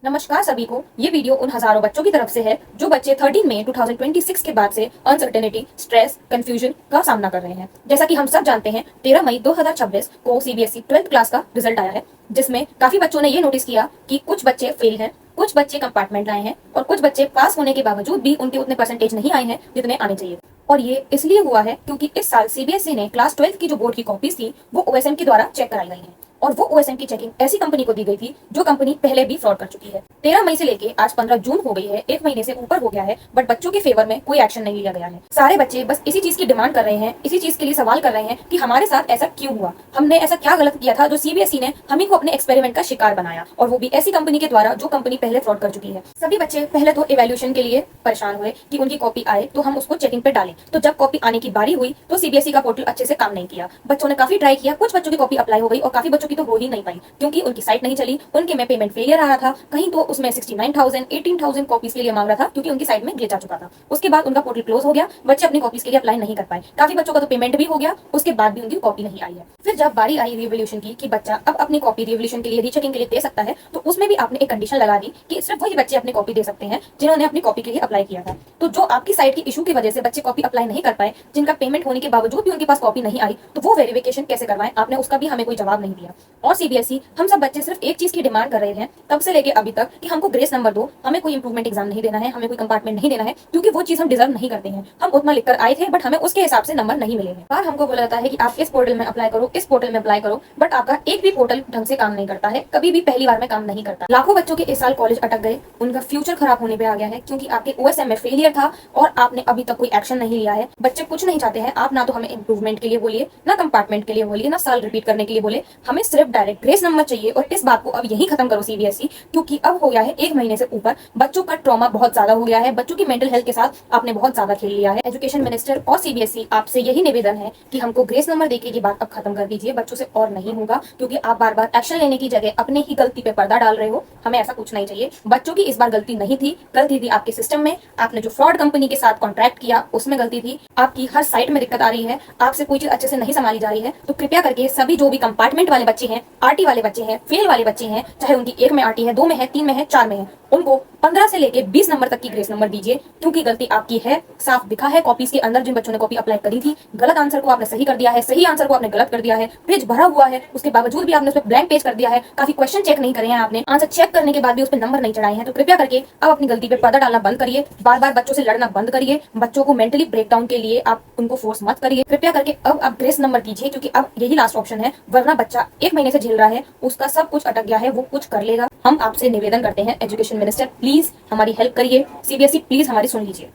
नमस्कार सभी को। ये वीडियो उन हजारों बच्चों की तरफ से है जो बच्चे 13 मई 2026 के बाद से अनसर्टेनिटी, स्ट्रेस, कंफ्यूजन का सामना कर रहे हैं। जैसा कि हम सब जानते हैं, 13 मई 2026 को सीबीएसई 12th क्लास का रिजल्ट आया है, जिसमें काफी बच्चों ने ये नोटिस किया कि कुछ बच्चे फेल हैं, कुछ बच्चे कंपार्टमेंट लाए हैं और कुछ बच्चे पास होने के बावजूद भी उनके उतने परसेंटेज नहीं आए हैं जितने आने चाहिए। और ये इसलिए हुआ है क्योंकि इस साल सीबीएसई ने क्लास 12th की जो बोर्ड की कॉपीज थी वो ओएसएम के द्वारा चेक कराई गई है, और वो ओएसएम की चेकिंग ऐसी कंपनी को दी गई थी जो कंपनी पहले भी फ्रॉड कर चुकी है। 13 मई से लेके आज 15 जून हो गई है, एक महीने से ऊपर हो गया है, बट बच्चों के फेवर में कोई एक्शन नहीं लिया गया है। सारे बच्चे बस इसी चीज की डिमांड कर रहे हैं, इसी चीज के लिए सवाल कर रहे हैं कि हमारे साथ ऐसा क्यों हुआ, हमने ऐसा क्या गलत किया था जो सीबीएसई ने हम ही को अपने एक्सपेरिमेंट का शिकार बनाया, और वो भी ऐसी कंपनी के द्वारा जो कंपनी पहले फ्रॉड कर चुकी है। सभी बच्चे पहले तो इवैल्यूएशन के लिए परेशान हुए कि उनकी कॉपी आए तो हम उसको चेकिंग पे डालें। तो जब कॉपी आने की बारी हुई तो सीबीएसई का पोर्टल अच्छे से काम नहीं किया। बच्चों ने काफी ट्राई किया, कुछ बच्चों की कॉपी अप्लाई हो गई और काफी बच्चों की तो हो ही नहीं पाई क्योंकि उनकी साइट नहीं चली, उनके में पेमेंट फेलियर आ रहा था, कहीं तो उसमें 69,000 18,000 कॉपीज के लिए मांग रहा था क्योंकि उनकी साइट में ग्लिच आ चुका था। उसके बाद उनका पोर्टल क्लोज हो गया, बच्चे अपनी कॉपीज के लिए अप्लाई नहीं कर पाए। काफी बच्चों का तो पेमेंट भी हो गया, उसके बाद भी उनकी कॉपी नहीं आई है। फिर जब बारी आई रिवोल्यूशन की कि बच्चा अब अपनी कॉपी रिवोल्यूशन के लिए रीचेकिंग के लिए दे सकता है, तो उसमें भी आपने एक कंडीशन लगा दी कि सिर्फ वही बच्चे अपनी कॉपी दे सकते हैं जिन्होंने अपनी कॉपी के लिए अप्लाई किया था। तो जो आपकी साइट की इशू की वजह से बच्चे कॉपी अप्लाई नहीं कर पाए, जिनका पेमेंट होने के बावजूद भी उनके पास कॉपी नहीं आई, तो वो वेरिफिकेशन कैसे करवाएं, आपने उसका भी हमें कोई जवाब नहीं दिया। और सीबीएसई हम सब बच्चे सिर्फ एक चीज की डिमांड कर रहे हैं तब से लेके अभी तक कि हमको ग्रेस नंबर दो, हमें कोई इंप्रूवमेंट एग्जाम नहीं देना है, हमें कोई कंपार्टमेंट नहीं देना है, क्योंकि वो चीज हम डिजर्व नहीं करते हैं। हम उतना लिखकर आए थे बट हमें उसके हिसाब से नंबर नहीं मिले हैं। बार हमको बोला जाता है कि आप इस पोर्टल में अप्लाई करो, इस पोर्टल में अप्लाई करो, बट आपका एक भी पोर्टल ढंग से काम नहीं करता है, कभी भी पहली बार में काम नहीं करता। लाखों बच्चों के इस साल कॉलेज अटक गए, उनका फ्यूचर खराब होने पे आ गया है क्योंकि आपके ओएसएम में फेलियर था और आपने अभी तक कोई एक्शन नहीं लिया है। बच्चे कुछ नहीं चाहते हैं, आप ना तो हमें इंप्रूवमेंट के लिए बोलिए, ना कंपार्टमेंट के लिए बोलिए, ना साल रिपीट करने के लिए बोले, हमें सिर्फ डायरेक्ट ग्रेस नंबर चाहिए। और इस बात को अब यही खत्म करो सीबीएसई, क्योंकि अब हो गया है एक महीने से ऊपर, बच्चों का ट्रॉमा बहुत ज्यादा हो गया है, बच्चों की मेंटल हेल्थ के साथ आपने बहुत ज्यादा खेल लिया है। एजुकेशन मिनिस्टर और सीबीएसई आपसे यही निवेदन है कि हमको ग्रेस नंबर देके की बात अब खत्म कर दीजिए, बच्चों से और नहीं होगा, क्योंकि आप बार बार एक्शन लेने की जगह अपने ही गलती पे पर्दा डाल रहे हो। हमें ऐसा कुछ नहीं चाहिए। बच्चों की इस बार गलती नहीं थी, गलती थी आपके सिस्टम में, आपने जो फ्रॉड कंपनी के साथ कॉन्ट्रैक्ट किया उसमें गलती थी, आपकी हर साइट में दिक्कत आ रही है, आपसे कोई चीज अच्छे से नहीं संभाली जा रही है। तो कृपया करके सभी जो भी कंपार्टमेंट वाले बच्चे हैं, आरटी वाले बच्चे हैं, फेल वाले बच्चे हैं, चाहे उनकी एक में आरटी है, दो में है, तीन में है, चार में है, उनको 15 से लेके 20 नंबर तक की ग्रेस नंबर दीजिए, क्योंकि गलती आपकी है। साफ दिखा है कॉपीज के अंदर, जिन बच्चों ने कॉपी अप्लाई करी थी, गलत आंसर को आपने सही कर दिया है, सही आंसर को आपने गलत कर दिया है, पेज भरा हुआ है, उसके बावजूद भी आपने उस पर ब्लैंक पेज कर दिया है, काफी क्वेश्चन चेक नहीं करे हैं आपने, आंसर चेक करने के बाद भी उस पर नंबर नहीं चढ़ाए हैं। तो कृपया करके अब अपनी गलती पे पर्दा डालना बंद करिए, बार बार बच्चों से लड़ना बंद करिए, बच्चों को मेंटली ब्रेकडाउन के लिए आप उनको फोर्स मत करिए। कृपया करके अब आप ग्रेस नंबर दीजिए, क्योंकि अब यही लास्ट ऑप्शन है, वरना बच्चा एक महीने से झेल रहा है, उसका सब कुछ अटक गया है, वो कुछ कर लेगा। हम आपसे निवेदन करते हैं, एजुकेशन मिनिस्टर प्लीज हमारी हेल्प करिए, सीबीएसई प्लीज हमारी सुन लीजिए।